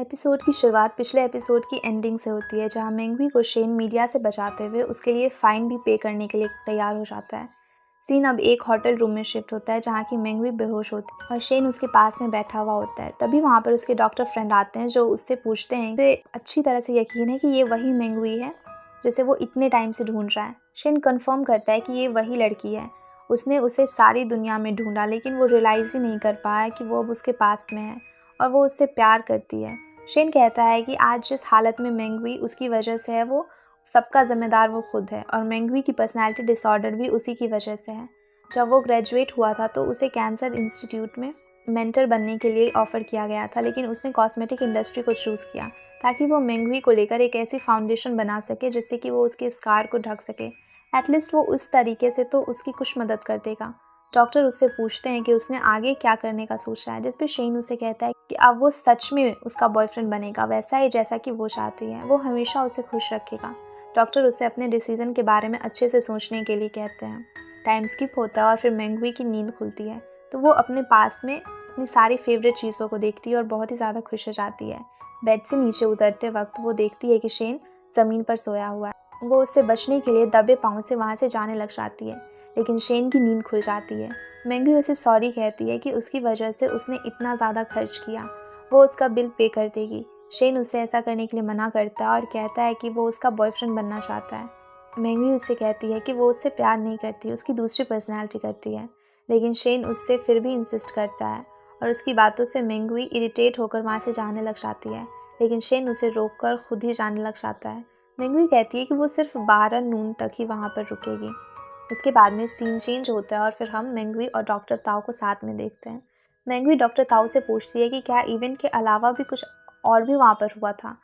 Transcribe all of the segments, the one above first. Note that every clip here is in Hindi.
एपिसोड की शुरुआत पिछले एपिसोड की एंडिंग से होती है, जहां मेंगवी को शेन मीडिया से बचाते हुए उसके लिए फ़ाइन भी पे करने के लिए तैयार हो जाता है। सीन अब एक होटल रूम में शिफ्ट होता है, जहां की मेंगवी बेहोश होती है और शेन उसके पास में बैठा हुआ होता है। तभी वहां पर उसके डॉक्टर फ्रेंड आते हैं, जो उससे पूछते हैं। उसे अच्छी तरह से यकीन है कि ये वही मेंगवी है जिसे वो इतने टाइम से ढूंढ रहा है। शेन कन्फर्म करता है कि ये वही लड़की है। उसने उसे सारी दुनिया में ढूंढा, लेकिन वो रियलाइज़ ही नहीं कर पाया कि वो अब उसके पास में है और वो उससे प्यार करती है। शेन कहता है कि आज जिस हालत में मेंगवी उसकी वजह से है, वो सबका ज़िम्मेदार वो खुद है और मेंगवी की पर्सनैलिटी डिसऑर्डर भी उसी की वजह से है। जब वो ग्रेजुएट हुआ था तो उसे कैंसर इंस्टीट्यूट में मेंटर बनने के लिए ऑफ़र किया गया था, लेकिन उसने कॉस्मेटिक इंडस्ट्री को चूज़ किया ताकि वो मेंगवी को लेकर एक ऐसी फाउंडेशन बना सके जिससे कि वो उसके स्कार को ढक सके। एटलीस्ट वो उस तरीके से तो उसकी कुछ मदद कर देगा। डॉक्टर उससे पूछते हैं कि उसने आगे क्या करने का सोचा है, जिस पे शेन उसे कहता है कि अब वो सच में उसका बॉयफ्रेंड बनेगा, वैसा ही जैसा कि वो चाहती है। वो हमेशा उसे खुश रखेगा। डॉक्टर उसे अपने डिसीजन के बारे में अच्छे से सोचने के लिए कहते हैं। टाइम स्किप होता है और फिर मेंगवी की नींद खुलती है, तो वो अपने पास में अपनी सारी फेवरेट चीज़ों को देखती है और बहुत ही ज़्यादा खुश हो जाती है। बेड से नीचे उतरते वक्त वो देखती है कि शेन ज़मीन पर सोया हुआ है। वो उससे बचने के लिए दबे पाँव से वहाँ से जाने लग जाती है, लेकिन शेन की नींद खुल जाती है। मेंगवी उसे सॉरी कहती है कि उसकी वजह से उसने इतना ज़्यादा खर्च किया, वो उसका बिल पे कर देगी। शेन उससे ऐसा करने के लिए मना करता है और कहता है कि वो उसका बॉयफ्रेंड बनना चाहता है। मेंगवी उससे कहती है कि वो उससे प्यार नहीं करती, उसकी दूसरी पर्सनैलिटी करती है, लेकिन शेन उससे फिर भी इंसिस्ट करता है और उसकी बातों से मेंगवी इरिटेट होकर वहाँ से जाने लग जाती है, लेकिन शेन उसे रोककर खुद ही जाने लग जाता है। मेंगवी कहती है कि वो सिर्फ 12 नून तक ही वहाँ पर रुकेगी। इसके बाद में सीन चेंज होता है और फिर हम मेंगवी और डॉक्टर ताओ को साथ में देखते हैं। मेंगवी डॉक्टर ताओ से पूछती है कि क्या इवेंट के अलावा भी कुछ और भी वहाँ पर हुआ था,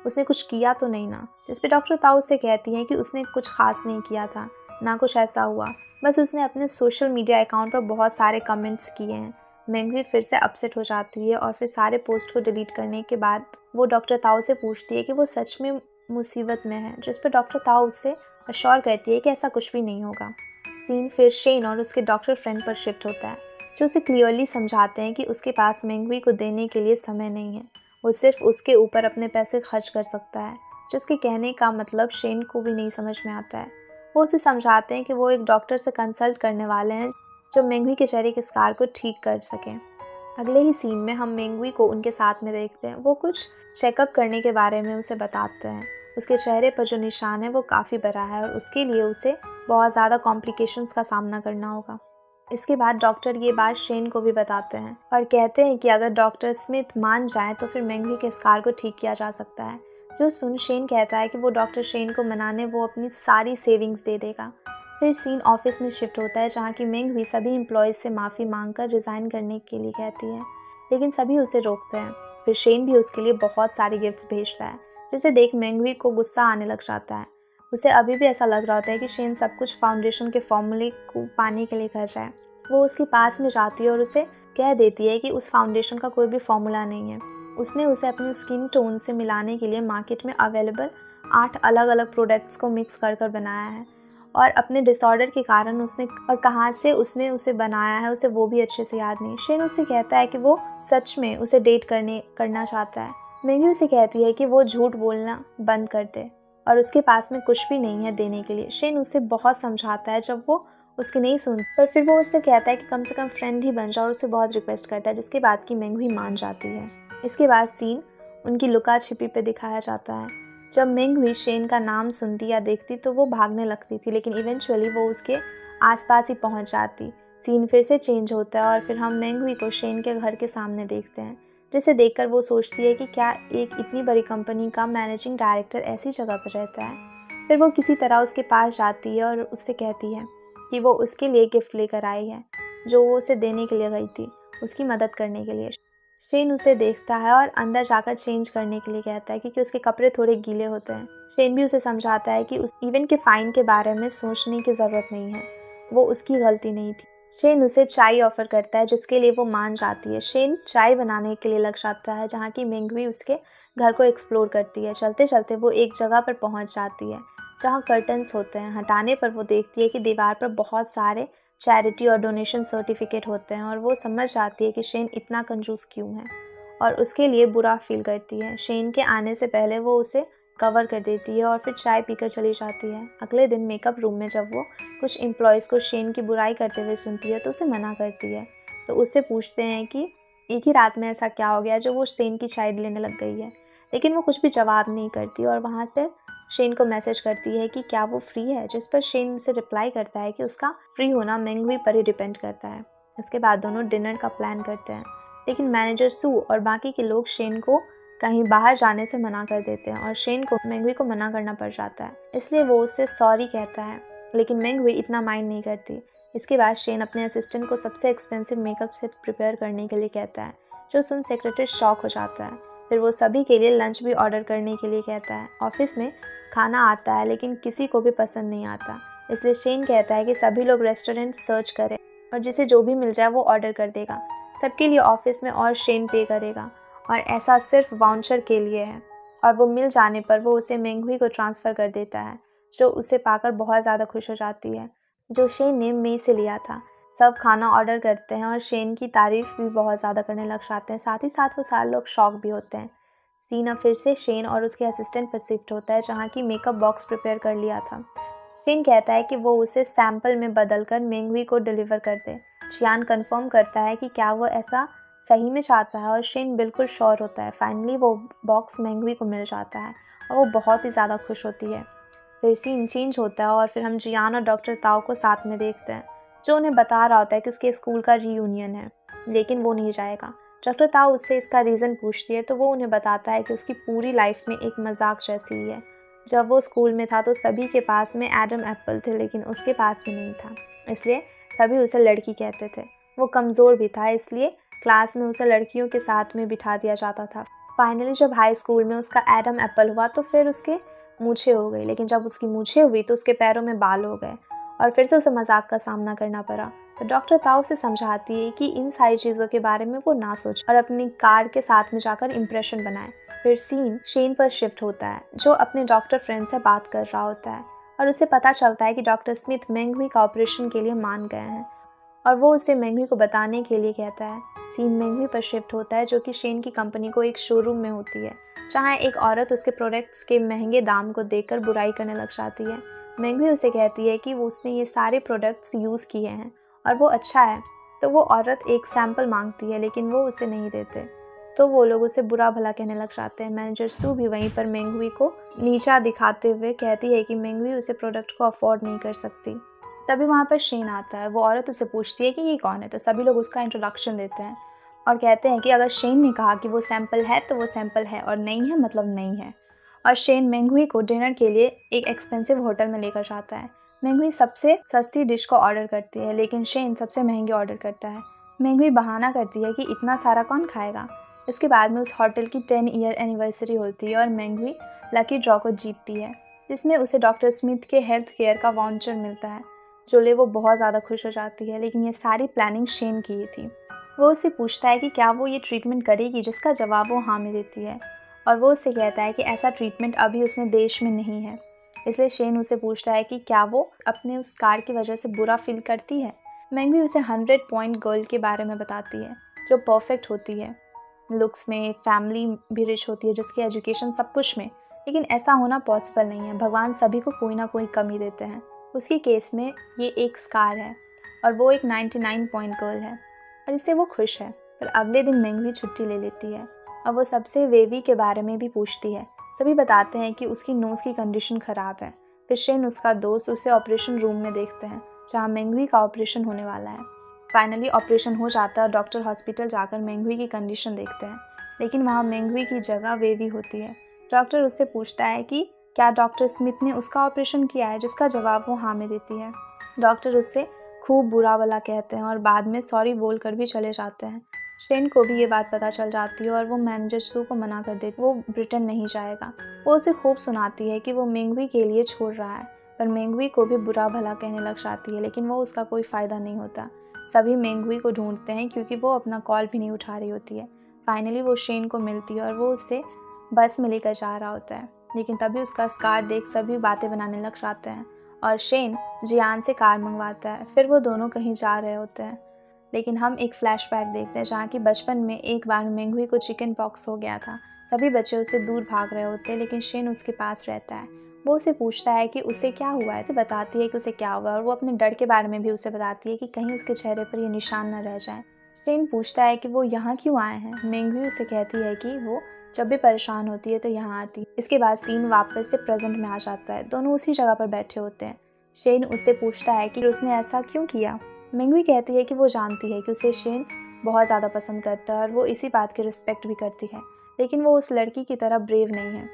उसने कुछ किया तो नहीं ना। जिस पे डॉक्टर ताओ से कहती हैं कि उसने कुछ खास नहीं किया था, ना कुछ ऐसा हुआ, बस उसने अपने सोशल मीडिया अकाउंट पर बहुत सारे कमेंट्स किए हैं। मेंगवी फिर से अपसेट हो जाती है और फिर सारे पोस्ट को डिलीट करने के बाद वो डॉक्टर ताओ से पूछती है कि वो सच में मुसीबत में है, जिस पर डॉक्टर ताओ उससे अश्योर करती है कि ऐसा कुछ भी नहीं होगा। सीन फिर शेन और उसके डॉक्टर फ्रेंड पर शिफ्ट होता है, जो उसे क्लियरली समझाते हैं कि उसके पास मेंगवी को देने के लिए समय नहीं है, वो सिर्फ उसके ऊपर अपने पैसे खर्च कर सकता है। जिसके कहने का मतलब शेन को भी नहीं समझ में आता है। वो उसे समझाते हैं कि वो एक डॉक्टर से कंसल्ट करने वाले हैं, जो मेंगवी के चेहरे के स्कार को ठीक कर सकें। अगले ही सीन में हम मेंगवी को उनके साथ में देखते हैं। वो कुछ चेकअप करने के बारे में उसे बताते हैं। उसके चेहरे पर जो निशान है वो काफ़ी बड़ा है और उसके लिए उसे बहुत ज़्यादा कॉम्प्लिकेशंस का सामना करना होगा। इसके बाद डॉक्टर ये बात शेन को भी बताते हैं और कहते हैं कि अगर डॉक्टर स्मिथ मान जाए तो फिर मेंगवी के स्कार को ठीक किया जा सकता है। जो सुन शेन कहता है कि वो डॉक्टर शेन को मनाने वो अपनी सारी सेविंग्स दे देगा। फिर सीन ऑफिस में शिफ्ट होता है, जहाँ की मेंगवी सभी एम्प्लॉयज़ से माफ़ी मांगकर रिज़ाइन करने के लिए कहती है, लेकिन सभी उसे रोकते हैं। फिर शेन भी उसके लिए बहुत सारे गिफ्ट्स भेजता है, जिसे देख मेंगवी को गुस्सा आने लग जाता है। उसे अभी भी ऐसा लग रहा होता है कि शेन सब कुछ फाउंडेशन के फॉर्मूले को पाने के लिए कर रहा है। वो उसके पास में जाती है और उसे कह देती है कि उस फाउंडेशन का कोई भी फॉर्मूला नहीं है। उसने उसे अपनी स्किन टोन से मिलाने के लिए मार्केट में अवेलेबल 8 अलग अलग प्रोडक्ट्स को मिक्स कर कर बनाया है और अपने डिसऑर्डर के कारण उसने और कहाँ से उसने उसे बनाया है उसे वो भी अच्छे से याद नहीं। शेन उससे कहता है कि वो सच में उसे डेट करना चाहता है। मेंगवी उसे कहती है कि वो झूठ बोलना बंद कर दे और उसके पास में कुछ भी नहीं है देने के लिए। शेन उसे बहुत समझाता है, जब वो उसकी नहीं सुनती, पर फिर वो उससे कहता है कि कम से कम फ्रेंड ही बन जाओ और उसे बहुत रिक्वेस्ट करता है, जिसके बाद की मेंगवी मान जाती है। इसके बाद सीन उनकी लुका छिपी पे दिखाया जाता है। जब मेंगवी शेन का नाम सुनती या देखती तो वो भागने लगती थी, लेकिन इवेंचुअली वो उसके आसपास ही पहुंच जाती। सीन फिर से चेंज होता है और फिर हम मेंगवी को शेन के घर के सामने देखते हैं, जिसे देखकर वो सोचती है कि क्या एक इतनी बड़ी कंपनी का मैनेजिंग डायरेक्टर ऐसी जगह पर रहता है। फिर वो किसी तरह उसके पास जाती है और उससे कहती है कि वो उसके लिए गिफ्ट लेकर आई है, जो वो उसे देने के लिए गई थी, उसकी मदद करने के लिए। शेन उसे देखता है और अंदर जाकर चेंज करने के लिए कहता है, क्योंकि उसके कपड़े थोड़े गीले होते हैं। शेन भी उसे समझाता है कि उस इवेंट के फ़ाइन के बारे में सोचने की ज़रूरत नहीं है, वो उसकी गलती नहीं थी। शेन उसे चाय ऑफ़र करता है, जिसके लिए वो मान जाती है। शेन चाय बनाने के लिए लग जाता है, जहाँ की मेंगवी उसके घर को एक्सप्लोर करती है। चलते चलते वो एक जगह पर पहुँच जाती है जहाँ कर्टन्स होते हैं। हटाने पर वो देखती है कि दीवार पर बहुत सारे चैरिटी और डोनेशन सर्टिफिकेट होते हैं और वो समझ जाती है कि शेन इतना कंजूस क्यों है और उसके लिए बुरा फील करती है। शेन के आने से पहले वो उसे कवर कर देती है और फिर चाय पीकर चली जाती है। अगले दिन मेकअप रूम में जब वो कुछ एम्प्लॉयज़ को शेन की बुराई करते हुए सुनती है तो उसे मना करती है। तो उससे पूछते हैं कि एक ही रात में ऐसा क्या हो गया जो वो शेन की साइड लेने लग गई है, लेकिन वो कुछ भी जवाब नहीं करती और वहाँ पर शेन को मैसेज करती है कि क्या वो फ्री है, जिस पर शेन उसे रिप्लाई करता है कि उसका फ्री होना मेंगवी पर ही डिपेंड करता है। इसके बाद दोनों डिनर का प्लान करते हैं, लेकिन मैनेजर सू और बाकी के लोग शेन को कहीं बाहर जाने से मना कर देते हैं और शेन को मेंगवी को मना करना पड़ जाता है। इसलिए वो उससे सॉरी कहता है, लेकिन मेंगवी इतना माइंड नहीं करती। इसके बाद शेन अपने असिस्टेंट को सबसे एक्सपेंसिव मेकअप सेट प्रिपेयर करने के लिए कहता है, जो सुन सेक्रेटरी शॉक हो जाता है। फिर वो सभी के लिए लंच भी ऑर्डर करने के लिए कहता है। ऑफिस में खाना आता है लेकिन किसी को भी पसंद नहीं आता, इसलिए शेन कहता है कि सभी लोग रेस्टोरेंट सर्च करें और जिसे जो भी मिल जाए वो ऑर्डर कर देगा। सबके लिए ऑफिस में और शेन पे करेगा और ऐसा सिर्फ वाउचर के लिए है। और वो मिल जाने पर वो उसे मेंगवी को ट्रांसफ़र कर देता है, जो उसे पाकर बहुत ज़्यादा खुश हो जाती है, जो शेन ने मे से लिया था। सब खाना ऑर्डर करते हैं और शेन की तारीफ़ भी बहुत ज़्यादा करने लग जाते हैं। साथ ही साथ वो सारे लोग शॉक भी होते हैं। सीन अब फिर से शेन और उसके असिस्टेंट पर शिफ्ट होता है, जहाँ की मेकअप बॉक्स प्रिपेयर कर लिया था। शेन कहता है कि वो उसे सैंपल में बदलकर मेंगवी को डिलीवर कर दे। जियान कंफर्म करता है कि क्या वो ऐसा सही में चाहता है और शेन बिल्कुल श्योर होता है। फाइनली वो बॉक्स मेंगवी को मिल जाता है और वो बहुत ही ज़्यादा खुश होती है। फिर सीन चेंज होता है और फिर हम जियान और डॉक्टर ताओ को साथ में देखते हैं, जो उन्हें बता रहा होता है कि उसके स्कूल का रीयूनियन है, लेकिन वो नहीं जाएगा। डॉक्टर ताओ उससे इसका रीज़न पूछती है तो वो उन्हें बताता है कि उसकी पूरी लाइफ में एक मजाक जैसी ही है। जब वो स्कूल में था तो सभी के पास में एडम एप्पल थे, लेकिन उसके पास भी नहीं था, इसलिए सभी उसे लड़की कहते थे। वो कमज़ोर भी था, इसलिए क्लास में उसे लड़कियों के साथ में बिठा दिया जाता था। फाइनली जब हाई स्कूल में उसका एडम एप्पल हुआ तो फिर उसके मूछें हो गई, लेकिन जब उसकी मूछें हुई तो उसके पैरों में बाल हो गए और फिर से उसे मजाक का सामना करना पड़ा। तो डॉक्टर ताओ से समझाती है कि इन सारी चीज़ों के बारे में वो ना सोचे और अपनी कार के साथ में जाकर इम्प्रेशन बनाए। फिर सीन शेन पर शिफ्ट होता है, जो अपने डॉक्टर फ्रेंड से बात कर रहा होता है और उसे पता चलता है कि डॉक्टर स्मिथ मेंगवी का ऑपरेशन के लिए मान गए हैं और वो उसे मेंगवी को बताने के लिए कहता है। सीन मेंगवी पर शिफ्ट होता है, जो कि शेन की कंपनी को एक शोरूम में होती है, जहाँ एक औरत उसके प्रोडक्ट्स के महंगे दाम को देखकर बुराई करने लग जाती है। मेंगवी उसे कहती है कि वो उसने ये सारे प्रोडक्ट्स यूज़ किए हैं और वो अच्छा है। तो वो औरत एक सैंपल मांगती है, लेकिन वो उसे नहीं देते, तो वो लोग उसे बुरा भला कहने लग जाते हैं। मैनेजर सू भी वहीं पर मेंगवी को नीचा दिखाते हुए कहती है कि मेंगवी उसे प्रोडक्ट को अफोर्ड नहीं कर सकती। तभी वहाँ पर शेन आता है। वो औरत उसे पूछती है कि ये कौन है, तो सभी लोग उसका इंट्रोडक्शन देते हैं और कहते हैं कि अगर शेन ने कहा कि वो सैंपल है तो वो सैंपल है और नहीं है मतलब नहीं है। और शेन मेंगवी को डिनर के लिए एक एक्सपेंसिव होटल में लेकर जाता है। मेंगवी सबसे सस्ती डिश को ऑर्डर करती है, लेकिन शेन सबसे महंगी ऑर्डर करता है। मेंगवी बहाना करती है कि इतना सारा कौन खाएगा। इसके बाद में उस होटल की 10 ईयर एनिवर्सरी होती है और मेंगवी लकी ड्रॉ को जीतती है, जिसमें उसे डॉक्टर स्मिथ के हेल्थ केयर का वाउचर मिलता है, जो ले वो बहुत ज़्यादा खुश हो जाती है। लेकिन ये सारी प्लानिंग शेन की ही थी। वो उससे पूछता है कि क्या वो ये ट्रीटमेंट करेगी, जिसका जवाब वो हाँ में देती है और वो उससे कहता है कि ऐसा ट्रीटमेंट अभी उसने देश में नहीं है। इसलिए शेन उसे पूछता है कि क्या वो अपने उस कार की वजह से बुरा फील करती है। मेंगवी उसे 100 पॉइंट गर्ल के बारे में बताती है, जो परफेक्ट होती है, लुक्स में, फैमिली भी रिच होती है, जिसकी एजुकेशन सब कुछ में, लेकिन ऐसा होना पॉसिबल नहीं है। भगवान सभी को कोई ना कोई कमी देते हैं। उसकी केस में ये एक स्कार है और वो एक 99 पॉइंट गर्ल है और इससे वो खुश है। पर अगले दिन मेंगवी छुट्टी ले लेती है और वो सबसे वेवी के बारे में भी पूछती है। सभी बताते हैं कि उसकी नोज़ की कंडीशन ख़राब है। फिर शेन उसका दोस्त उसे ऑपरेशन रूम में देखते हैं, जहाँ मेंगवी का ऑपरेशन होने वाला है। फाइनली ऑपरेशन हो जाता है और डॉक्टर हॉस्पिटल जाकर मेंगवी की कंडीशन देखते हैं, लेकिन वहाँ मेंगवी की जगह वेवी होती है। डॉक्टर उससे पूछता है कि क्या डॉक्टर स्मिथ ने उसका ऑपरेशन किया है, जिसका जवाब वो हाँ में देती है। डॉक्टर उससे खूब बुरा भला कहते हैं और बाद में सॉरी बोल कर भी चले जाते हैं। शेन को भी ये बात पता चल जाती है और वो मैनेजर सू को मना कर देती है, वो ब्रिटेन नहीं जाएगा। वो उसे खूब सुनाती है कि वो मेंगवी के लिए छोड़ रहा है, पर मेंगवी को भी बुरा भला कहने लग जाती है, लेकिन वो उसका कोई फ़ायदा नहीं होता। सभी मेंगवी को ढूंढते हैं क्योंकि वो अपना कॉल भी नहीं उठा रही होती है। फाइनली वो शेन को मिलती है और वो उससे बस में लेकर जा रहा होता है, लेकिन तभी उसका स्कार देख सभी बातें बनाने लग जाते हैं और शेन जियान से कार मंगवाता है। फिर वो दोनों कहीं जा रहे होते हैं, लेकिन हम एक फ्लैशबैक देखते हैं जहाँ की बचपन में एक बार मेंगवी को चिकन पॉक्स हो गया था। सभी बच्चे उससे दूर भाग रहे होते हैं, लेकिन शेन उसके पास रहता है। वो उसे पूछता है कि उसे क्या हुआ है, तो बताती है कि उसे क्या हुआ है, और वो अपने डर के बारे में भी उसे बताती है कि कहीं उसके चेहरे पर ये निशान न रह जाए। शेन पूछता है कि वो यहाँ क्यों आए हैं। मेंगवी उसे कहती है कि वो जब भी परेशान होती है तो यहाँ आती है। इसके बाद सीन वापस से प्रेजेंट में आ जाता है। दोनों उसी जगह पर बैठे होते हैं। शेन उससे पूछता है कि उसने ऐसा क्यों किया। मेंगवी कहती है कि वो जानती है कि उसे शेन बहुत ज़्यादा पसंद करता है और वो इसी बात की रिस्पेक्ट भी करती है, लेकिन वो उस लड़की की तरह ब्रेव नहीं है।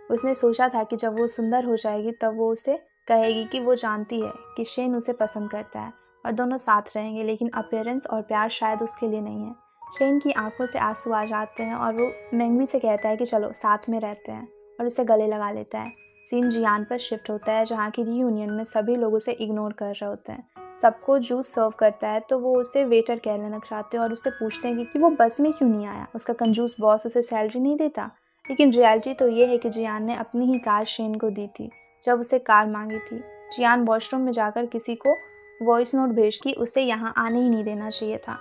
उसने सोचा था कि जब वो सुंदर हो जाएगी तब वो उसे कहेगी कि वो जानती है कि शेन उसे पसंद करता है और दोनों साथ रहेंगे, लेकिन अपीयरेंस और प्यार शायद उसके लिए नहीं है। शेन की आंखों से आंसू आ जाते हैं और वो मेंगवी से कहता है कि चलो साथ में रहते हैं, और उसे गले लगा लेता है। सीन जियान पर शिफ्ट होता है जहाँ की रीयूनियन में सभी लोग उसे इग्नोर कर रहे होते हैं। सबको जूस सर्व करता है तो वो उसे वेटर कहने लग जाते हैं और उससे पूछते हैं कि वो बस में क्यों नहीं आया, उसका कंजूस बॉस उसे सैलरी नहीं देता। लेकिन रियलिटी तो ये है कि जियान ने अपनी ही कार शेन को दी थी जब उसे कार मांगी थी। जियान वॉशरूम में जाकर किसी को वॉइस नोट भेज कि उसे यहाँ आने ही नहीं देना चाहिए था।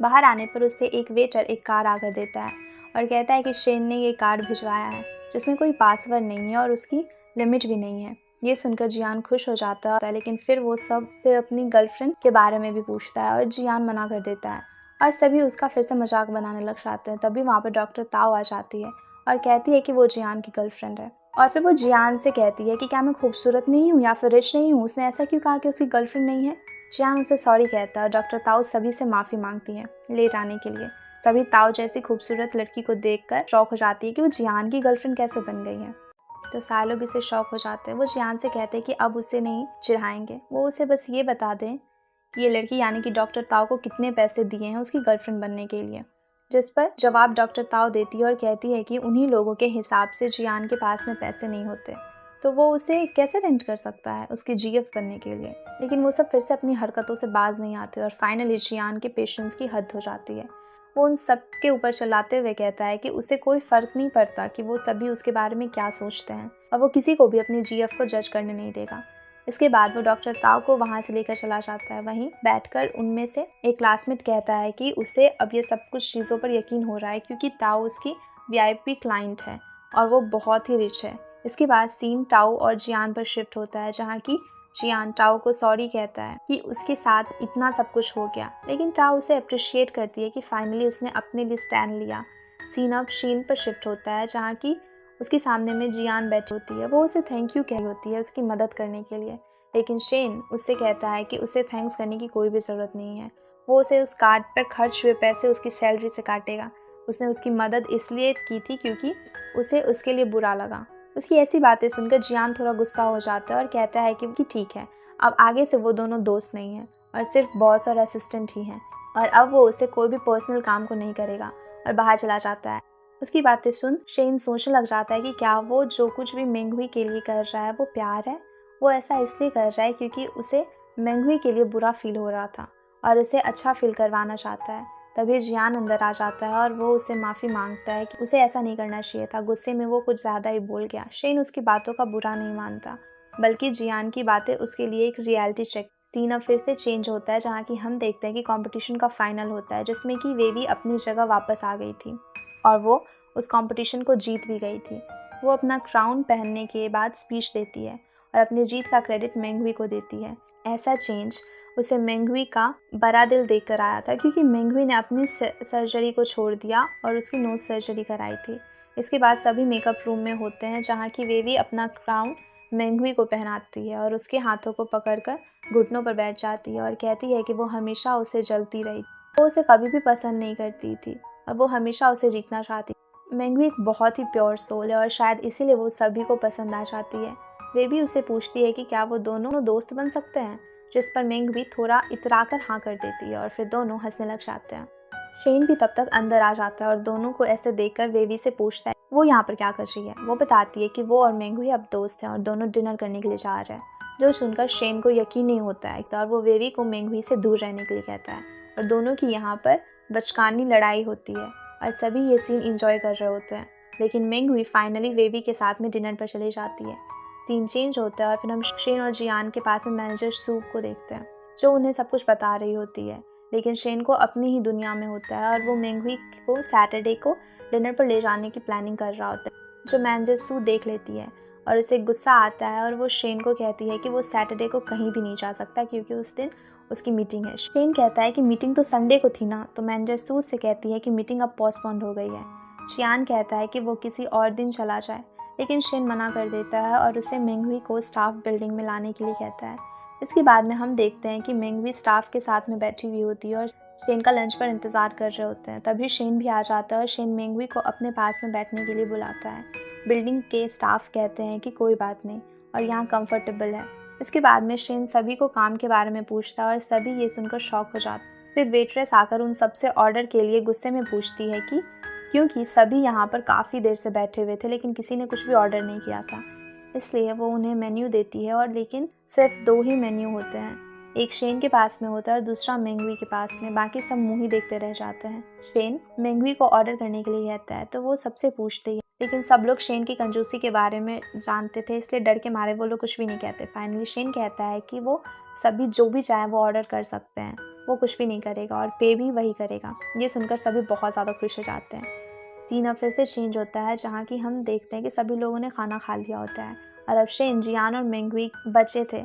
बाहर आने पर उससे एक वेटर एक कार आकर देता है और कहता है कि शेन ने ये कार भिजवाया है जिसमें कोई पासवर्ड नहीं है और उसकी लिमिट भी नहीं है। ये सुनकर जियान खुश हो जाता है, लेकिन फिर वो सब से अपनी गर्लफ्रेंड के बारे में भी पूछता है और जियान मना कर देता है और सभी उसका फिर से मजाक बनाने लग जाते हैं। तभी वहाँ पर डॉक्टर ताओ आ जाती है और कहती है कि वो जियान की गर्लफ्रेंड है। और फिर वो जियान से कहती है कि क्या मैं खूबसूरत नहीं हूँ या फिर रिच नहीं हूँ, उसने ऐसा क्यों कहा कि उसकी गर्लफ्रेंड नहीं है। जियान उसे सॉरी कहता है और डॉक्टर ताओ सभी से माफ़ी मांगती है लेट आने के लिए। सभी ताओ जैसी खूबसूरत लड़की को देखकर शौक हो जाती है कि वो जियान की गर्लफ्रेंड कैसे बन गई है। तो सारे लोग इसे शौक हो जाते हैं। वो जियान से कहते हैं कि अब उसे नहीं चिढ़ाएंगे, वो उसे बस ये बता दें कि ये लड़की यानी कि डॉक्टर ताओ को कितने पैसे दिए हैं उसकी गर्लफ्रेंड बनने के लिए। जिस पर जवाब डॉक्टर ताओ देती है और कहती है कि उन्हीं लोगों के हिसाब से जियान के पास में पैसे नहीं होते, तो वो उसे कैसे रेंट कर सकता है उसकी जीएफ बनने के लिए। लेकिन वो सब फिर से अपनी हरकतों से बाज नहीं आते और फाइनली जियान के पेशेंस की हद हो जाती है। वो उन सब के ऊपर चलाते हुए कहता है कि उसे कोई फ़र्क नहीं पड़ता कि वो सभी उसके बारे में क्या सोचते हैं और वो किसी को भी अपनी जीएफ को जज करने नहीं देगा। इसके बाद वो डॉक्टर ताओ को वहाँ से लेकर चला जाता है। वहीं बैठकर उनमें से एक क्लासमेट कहता है कि उसे अब ये सब कुछ चीज़ों पर यकीन हो रहा है क्योंकि ताओ उसकी वीआईपी क्लाइंट है और वो बहुत ही रिच है। इसके बाद सीन ताओ और जियान पर शिफ्ट होता है जहाँ की जियान टाओ को सॉरी कहता है कि उसके साथ इतना सब कुछ हो गया, लेकिन टाओ उसे अप्रिशिएट करती है कि फाइनली उसने अपने लिए स्टैंड लिया। सीन अब शीन पर शिफ्ट होता है जहाँ की उसके सामने में जियान बैठी होती है। वो उसे थैंक यू कही होती है उसकी मदद करने के लिए, लेकिन शेन उससे कहता है कि उसे थैंक्स करने की कोई भी ज़रूरत नहीं है। वो उसे उस कार्ड पर खर्च हुए पैसे उसकी सैलरी से काटेगा। उसने उसकी मदद इसलिए की थी क्योंकि उसे उसके लिए बुरा लगा। उसकी ऐसी बातें सुनकर जियान थोड़ा गुस्सा हो जाता है और कहता है कि ठीक है, अब आगे से वो दोनों दोस्त नहीं हैं और सिर्फ बॉस और असिस्टेंट ही हैं, और अब वो उससे कोई भी पर्सनल काम को नहीं करेगा और बाहर चला जाता है। उसकी बातें सुन शेन सोचने लग जाता है कि क्या वो जो कुछ भी मेंगवी के लिए कर रहा है वो प्यार है। वो ऐसा इसलिए कर रहा है क्योंकि उसे मेंगवी के लिए बुरा फील हो रहा था और उसे अच्छा फील करवाना चाहता है। तभी जियान अंदर आ जाता है और वो उससे माफ़ी मांगता है कि उसे ऐसा नहीं करना चाहिए था, गुस्से में वो कुछ ज़्यादा ही बोल गया। शेन उसकी बातों का बुरा नहीं मानता, बल्कि जियान की बातें उसके लिए एक रियलिटी चेक। सीन अब फिर से चेंज होता है जहाँ की हम देखते हैं कि कंपटीशन का फाइनल होता है जिसमें कि वेवी अपनी जगह वापस आ गई थी और वो उस कंपटीशन को जीत भी गई थी। वो अपना क्राउन पहनने के बाद स्पीच देती है और अपनी जीत का क्रेडिट मेंगवी को देती है। ऐसा चेंज उसे मेंगवी का बड़ा दिल देखकर आया था क्योंकि मेंगवी ने अपनी सर्जरी को छोड़ दिया और उसकी नोज सर्जरी कराई थी। इसके बाद सभी मेकअप रूम में होते हैं जहाँ की वेवी अपना क्राउन मेंगवी को पहनाती है और उसके हाथों को पकड़कर घुटनों पर बैठ जाती है और कहती है कि वो हमेशा उसे जलती रही। वो उसे कभी भी पसंद नहीं करती थी और वो हमेशा उसे जीतना चाहती। मेंगवी एक बहुत ही प्योर सोल है और शायद इसीलिए वो सभी को पसंद आ जाती है। वेवी उससे पूछती है कि क्या वो दोनों दोस्त बन सकते हैं, जिस पर मेंगवी थोड़ा इतराकर हाँ कर देती है और फिर दोनों हंसने लग जाते हैं। शेन भी तब तक अंदर आ जाता है और दोनों को ऐसे देखकर वेवी से पूछता है वो यहाँ पर क्या कर रही है। वो बताती है कि वो और मेंगवी अब दोस्त हैं और दोनों डिनर करने के लिए जा रहे हैं, जो सुनकर शेन को यकीन नहीं होता है और वो वेवी को मेंगवी से दूर रहने के लिए कहता है और दोनों की यहाँ पर बचकानी लड़ाई होती है और सभी ये सीन इंजॉय कर रहे होते हैं। लेकिन मेंगवी फाइनली वेवी के साथ में डिनर पर चली जाती है। सीन चेंज होता है और फिर हम शेन और जियान के पास में मैनेजर सूप को देखते हैं जो उन्हें सब कुछ बता रही होती है। लेकिन शेन को अपनी ही दुनिया में होता है और वो मेंगवी को सैटरडे को डिनर पर ले जाने की प्लानिंग कर रहा होता है, जो मैनेजर सू देख लेती है और उसे गुस्सा आता है और वो शेन को कहती है कि वो सैटरडे को कहीं भी नहीं जा सकता क्योंकि उस दिन उसकी मीटिंग है। शेन कहता है कि मीटिंग तो संडे को थी ना, तो मैनेजर सू से कहती है कि मीटिंग अब पोस्टपोन्ड हो गई है। चियान कहता है कि वो किसी और दिन चला जाए, लेकिन शेन मना कर देता है और उसे मेंगवी को स्टाफ बिल्डिंग में लाने के लिए कहता है। इसके बाद में हम देखते हैं कि मेंगवी स्टाफ के साथ में बैठी हुई होती है और शेन का लंच पर इंतज़ार कर रहे होते हैं। तभी शेन भी आ जाता है और शेन मेंगवी को अपने पास में बैठने के लिए बुलाता है। बिल्डिंग के स्टाफ कहते हैं कि कोई बात नहीं और यहाँ कंफर्टेबल है। इसके बाद में शेन सभी को काम के बारे में पूछता है और सभी ये सुनकर शॉक हो जाते हैं। फिर वेट्रेस आकर उन सबसे ऑर्डर के लिए गुस्से में पूछती है कि क्योंकि सभी यहाँ पर काफ़ी देर से बैठे हुए थे लेकिन किसी ने कुछ भी ऑर्डर नहीं किया था, इसलिए वो उन्हें मेन्यू देती है और लेकिन सिर्फ 2 ही मेन्यू होते हैं। एक शेन के पास में होता है और दूसरा मेंगवी के पास में। बाकी सब मुँह ही देखते रह जाते हैं। शेन मेंगवी को ऑर्डर करने के लिए कहता है तो वो सबसे पूछती है, लेकिन सब लोग शेन की कंजूसी के बारे में जानते थे, इसलिए डर के मारे वो लोग कुछ भी नहीं कहते। फाइनली शेन कहता है कि वो सभी जो भी चाहे वो ऑर्डर कर सकते हैं, वो कुछ भी नहीं करेगा और पे भी वही करेगा। ये सुनकर सभी बहुत ज़्यादा खुश हो जाते हैं। सीन अब फिर से चेंज होता है जहाँ की हम देखते हैं कि सभी लोगों ने खाना खा लिया होता है और अब शेन, जियान और मेंगवी बचे थे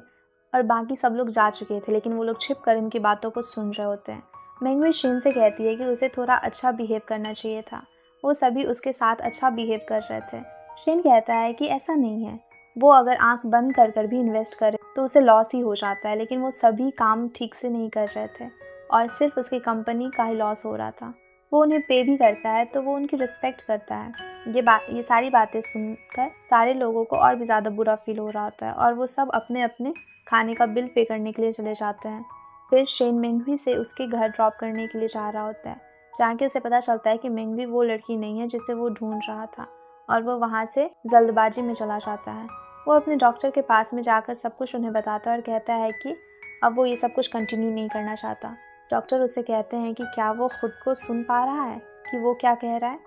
और बाकी सब लोग जा चुके थे, लेकिन वो लोग छिप कर इनकी बातों को सुन रहे होते हैं। मेंगवी शेन से कहती है कि उसे थोड़ा अच्छा बिहेव करना चाहिए था, वो सभी उसके साथ अच्छा बिहेव कर रहे थे। शेन कहता है कि ऐसा नहीं है, वो अगर आंख बंद कर कर भी इन्वेस्ट करे तो उसे लॉस ही हो जाता है, लेकिन वो सभी काम ठीक से नहीं कर रहे थे और सिर्फ उसकी कंपनी का ही लॉस हो रहा था। वो उन्हें पे भी करता है तो वो उनकी रिस्पेक्ट करता है। ये सारी बातें सुनकर सारे लोगों को और भी ज़्यादा बुरा फील हो रहा होता है और वो सब अपने अपने खाने का बिल पे करने के लिए चले जाते हैं। फिर शेन मेंगवी से उसके घर ड्रॉप करने के लिए जा रहा होता है, जहाँ के उसे पता चलता है कि मेंगवी वो लड़की नहीं है जिसे वो ढूंढ रहा था और वो वहाँ से जल्दबाजी में चला जाता है। वो अपने डॉक्टर के पास में जाकर सब कुछ उन्हें बताता है और कहता है कि अब वो ये सब कुछ कंटिन्यू नहीं करना चाहता। डॉक्टर उससे कहते हैं कि क्या वो खुद को सुन पा रहा है कि वो क्या कह रहा है।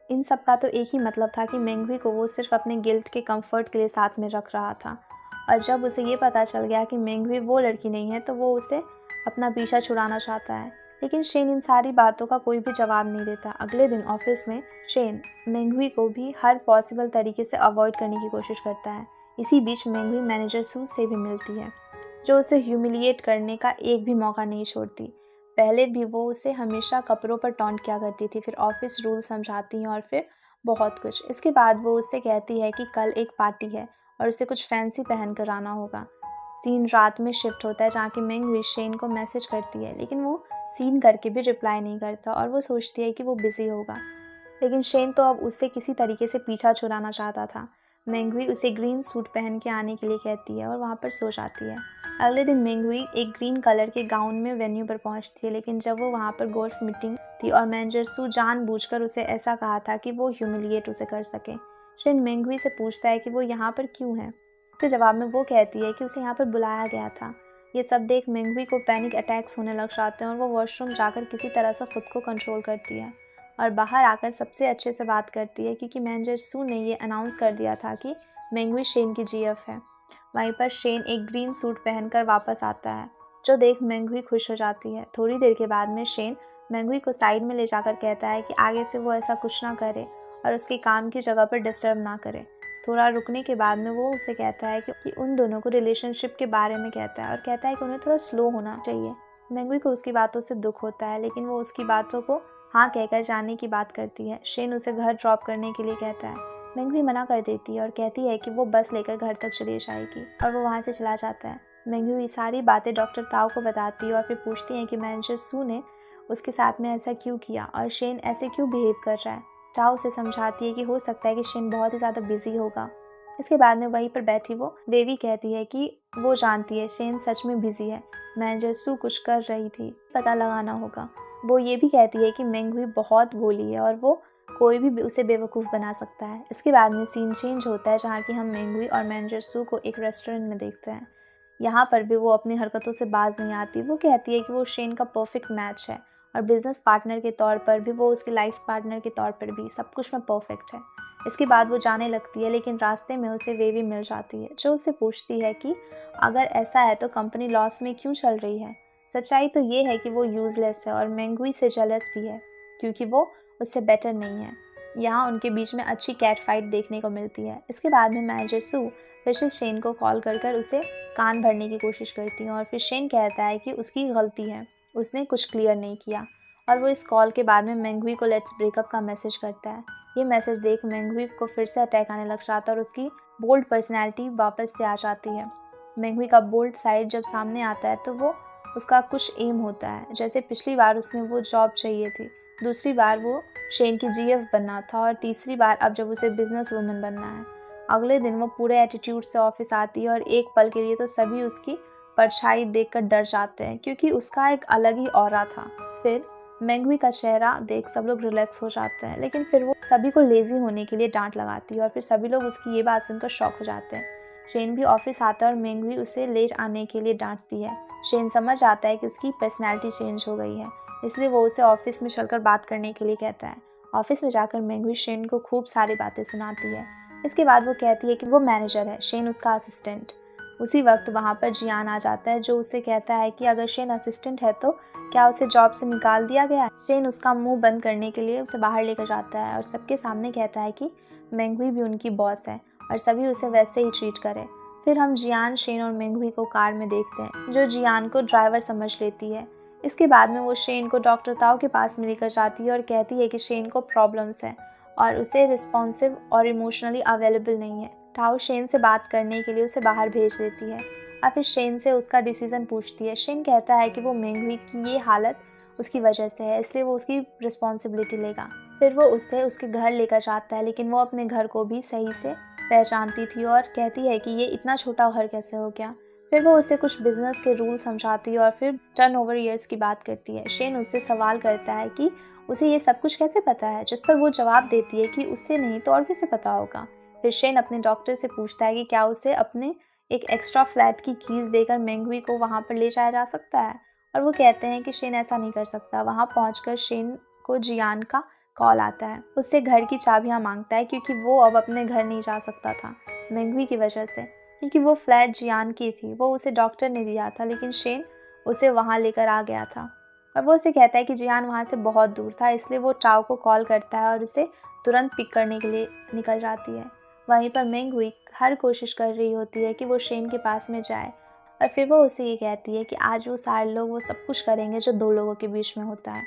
इन सब का तो एक ही मतलब था कि मेंगवी को वो सिर्फ अपने गिल्ट के कंफर्ट के लिए साथ में रख रहा था और जब उसे ये पता चल गया कि मेंगवी वो लड़की नहीं है तो वो उसे अपना पीछा छुड़ाना चाहता है। लेकिन शेन इन सारी बातों का कोई भी जवाब नहीं देता। अगले दिन ऑफिस में शेन मेंगवी को भी हर पॉसिबल तरीके से अवॉइड करने की कोशिश करता है। इसी बीच मेंगवी मैनेजर सू से भी मिलती है, जो उसे ह्यूमिलिएट करने का एक भी मौका नहीं छोड़ती। पहले भी वो उसे हमेशा कपड़ों पर टॉन्ट किया करती थी, फिर ऑफिस रूल समझाती हैं और फिर बहुत कुछ। इसके बाद वो उससे कहती है कि कल एक पार्टी है और उसे कुछ फैंसी पहन कर आना होगा। सीन रात में शिफ्ट होता है जहाँ की मेंगवी शेन को मैसेज करती है, लेकिन वो सीन करके भी रिप्लाई नहीं करता और वो सोचती है कि वो बिज़ी होगा। लेकिन शेन तो अब उससे किसी तरीके से पीछा छुड़ाना चाहता था। मेंगवी उसे ग्रीन सूट पहन के आने के लिए कहती है और वहाँ पर सो जाती है। अगले दिन मेंगवी एक ग्रीन कलर के गाउन में वेन्यू पर पहुँचती है, लेकिन जब वो वहाँ पर गोल्फ मीटिंग थी और मैनेजर सू जानबूझकर उसे ऐसा कहा था कि वो ह्यूमिलिएट उसे कर सके। शेन मेंगवी से पूछता है कि वो यहाँ पर क्यों है, तो जवाब में वो कहती है कि उसे यहाँ पर बुलाया गया था। ये सब देख मेंगवी को पैनिक अटैक्स होने लग जाते हैं और वो वॉशरूम जाकर किसी तरह से खुद को कंट्रोल करती है और बाहर आकर सबसे अच्छे से बात करती है क्योंकि मैनेजर सू ने ये अनाउंस कर दिया था कि मेंगवी शेन की जीएफ है। वहीं पर शेन एक ग्रीन सूट पहनकर वापस आता है, जो देख मेंगवी खुश हो जाती है। थोड़ी देर के बाद में शेन मेंगवी को साइड में ले जाकर कहता है कि आगे से वो ऐसा कुछ ना करे और उसके काम की जगह पर डिस्टर्ब ना करे। थोड़ा रुकने के बाद में वो उसे कहता है कि उन दोनों को रिलेशनशिप के बारे में कहता है और कहता है कि उन्हें थोड़ा स्लो होना चाहिए। मेंगवी को उसकी बातों से दुख होता है, लेकिन वो उसकी बातों को हाँ कहकर जाने की बात करती है। शेन उसे घर ड्रॉप करने के लिए कहता है। मेंगवी मना कर देती है और कहती है कि वो बस लेकर घर तक चली जाएगी और वो वहाँ से चला जाता है। मेंगवी ये सारी बातें डॉक्टर ताओ को बताती है और फिर पूछती है कि मैनेजर सू ने उसके साथ में ऐसा क्यों किया और शेन ऐसे क्यों बिहेव कर रहा है। ताओ उसे समझाती है कि हो सकता है कि शेन बहुत ही ज़्यादा बिजी होगा। इसके बाद में वहीं पर बैठी वो देवी कहती है कि वो जानती है शेन सच में बिजी है, मैनेजर सू कुछ कर रही थी, पता लगाना होगा। वो ये भी कहती है कि मेंगवी बहुत भोली है और वो कोई भी उसे बेवकूफ़ बना सकता है। इसके बाद में सीन चेंज होता है जहाँ कि हम मेंगवी और मैनेजर सू को एक रेस्टोरेंट में देखते हैं। यहाँ पर भी वो अपनी हरकतों से बाज नहीं आती। वो कहती है कि वो शेन का परफेक्ट मैच है और बिजनेस पार्टनर के तौर पर भी, वो उसके लाइफ पार्टनर के तौर पर भी, सब कुछ में परफेक्ट है। इसके बाद वो जाने लगती है, लेकिन रास्ते में उसे वेवी मिल जाती है, जो उससे पूछती है कि अगर ऐसा है तो कंपनी लॉस में क्यों चल रही है। सच्चाई तो ये है कि वो यूज़लेस है और मेंगुई से जेलस भी है क्योंकि वो उससे बेटर नहीं है। यहाँ उनके बीच में अच्छी कैट फाइट देखने को मिलती है। इसके बाद में मैनेजर सू फिर से शेन को कॉल कर उसे कान भरने की कोशिश करती है और फिर शेन कहता है कि उसकी गलती है, उसने कुछ क्लियर नहीं किया। और वो इस कॉल के बाद में मेंगुई को लेट्स ब्रेकअप का मैसेज करता है। ये मैसेज देख मेंगुई को फिर से अटैक आने लग जाता है और उसकी बोल्ड पर्सनैलिटी वापस से आ जाती है। मेंगुई का बोल्ड साइड जब सामने आता है तो वो उसका कुछ एम होता है। जैसे पिछली बार उसने वो जॉब चाहिए थी, दूसरी बार वो शेन की जीएफ बनना था और तीसरी बार अब जब उसे बिजनेस वुमन बनना है। अगले दिन वो पूरे एटीट्यूड से ऑफिस आती है और एक पल के लिए तो सभी उसकी परछाई देखकर डर जाते हैं क्योंकि उसका एक अलग ही ऑरा था। फिर मेंगुई का चेहरा देख सब लोग रिलैक्स हो जाते हैं, लेकिन फिर वो सभी को लेजी होने के लिए डांट लगाती है और फिर सभी लोग उसकी ये बात सुनकर शॉक हो जाते हैं। शेन भी ऑफिस आता है और मेंगुई उसे लेट आने के लिए डांटती है। शेन समझ आता है कि उसकी पर्सनैलिटी चेंज हो गई है, इसलिए वो उसे ऑफिस में चलकर बात करने के लिए कहता है। ऑफिस में जाकर मेंगुई शेन को खूब सारी बातें सुनाती है। इसके बाद वो कहती है कि वो मैनेजर है, शेन उसका असिस्टेंट। उसी वक्त वहाँ पर जियान आ जाता है जो उसे कहता है कि अगर शेन असिस्टेंट है तो क्या उसे जॉब से निकाल दिया गया है। शेन उसका मुंह बंद करने के लिए उसे बाहर लेकर जाता है और सबके सामने कहता है कि मेंगुई भी उनकी बॉस है और सभी उसे वैसे ही ट्रीट करें। फिर हम जियान, शेन और मेंगुई को कार में देखते हैं जो जियान को ड्राइवर समझ लेती है। इसके बाद में वो शेन को डॉक्टर ताओ के पास में लेकर जाती है और कहती है कि शेन को प्रॉब्लम्स है और उसे रिस्पॉन्सिव और इमोशनली अवेलेबल नहीं है। ताओ शेन से बात करने के लिए उसे बाहर भेज देती है और फिर शेन से उसका डिसीज़न पूछती है। शेन कहता है कि वो मेंगुई की ये हालत उसकी वजह से है, इसलिए वो उसकी रिस्पॉन्सिबिलिटी लेगा। फिर वो उसे उसके घर लेकर जाता है, लेकिन वो अपने घर को भी सही से पहचानती थी और कहती है कि ये इतना छोटा घर कैसे हो गया। फिर वो उसे कुछ बिजनेस के रूल समझाती है और फिर टर्नओवर ईयर्स की बात करती है। शेन उससे सवाल करता है कि उसे ये सब कुछ कैसे पता है, जिस पर वो जवाब देती है कि उससे नहीं तो और किसे पता होगा। फिर शेन अपने डॉक्टर से पूछता है कि क्या उसे अपने एक एक्स्ट्रा फ्लैट की कीज़ देकर मेंगुई को वहाँ पर ले जाया जा सकता है, और वो कहते हैं कि शेन ऐसा नहीं कर सकता। वहाँ पहुँचकर शेन को जियान का कॉल आता है, उससे घर की चाबियाँ मांगता है क्योंकि वो अब अपने घर नहीं जा सकता था मेंगुई की वजह से, क्योंकि वो फ्लैट जियान की थी। वो उसे डॉक्टर ने दिया था, लेकिन शेन उसे वहाँ लेकर आ गया था और वो उसे कहता है कि जियान वहाँ से बहुत दूर था, इसलिए वो टाओ को कॉल करता है और उसे तुरंत पिक करने के लिए निकल जाती है। वहीं पर मेंगुई हर कोशिश कर रही होती है कि वो शेन के पास में जाए और फिर वो उसे ये कहती है कि आज वो सारे लोग वो सब कुछ करेंगे जो दो लोगों के बीच में होता है।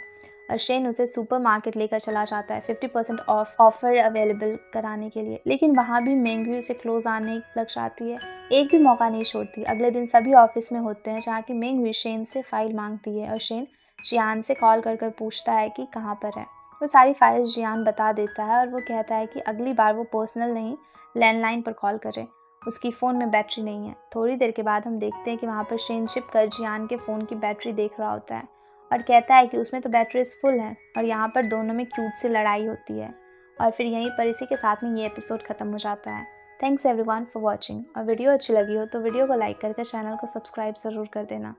और शेन उसे सुपरमार्केट लेकर चला जाता है 50% ऑफ ऑफर अवेलेबल कराने के लिए, लेकिन वहाँ भी मेंगुई उसे क्लोज आने लग जाती है, एक भी मौका नहीं छोड़ती। अगले दिन सभी ऑफिस में होते हैं जहाँ की मेंगुई शेन से फाइल मांगती है और शेन जियान से कॉल कर पूछता है कि कहाँ पर है। वो सारी फाइल्स जियान बता देता है और वो कहता है कि अगली बार वो पर्सनल नहीं लैंडलाइन पर कॉल करे, उसकी फ़ोन में बैटरी नहीं है। थोड़ी देर के बाद हम देखते हैं कि वहाँ पर शेन छिप कर जियान के फ़ोन की बैटरी देख रहा होता है और कहता है कि उसमें तो बैटरीज फुल है, और यहाँ पर दोनों में क्यूट सी लड़ाई होती है। और फिर यहीं पर इसी के साथ में ये एपिसोड ख़त्म हो जाता है। Thanks everyone for watching. और वीडियो अच्छी लगी हो तो वीडियो को लाइक करके चैनल को सब्सक्राइब ज़रूर कर देना।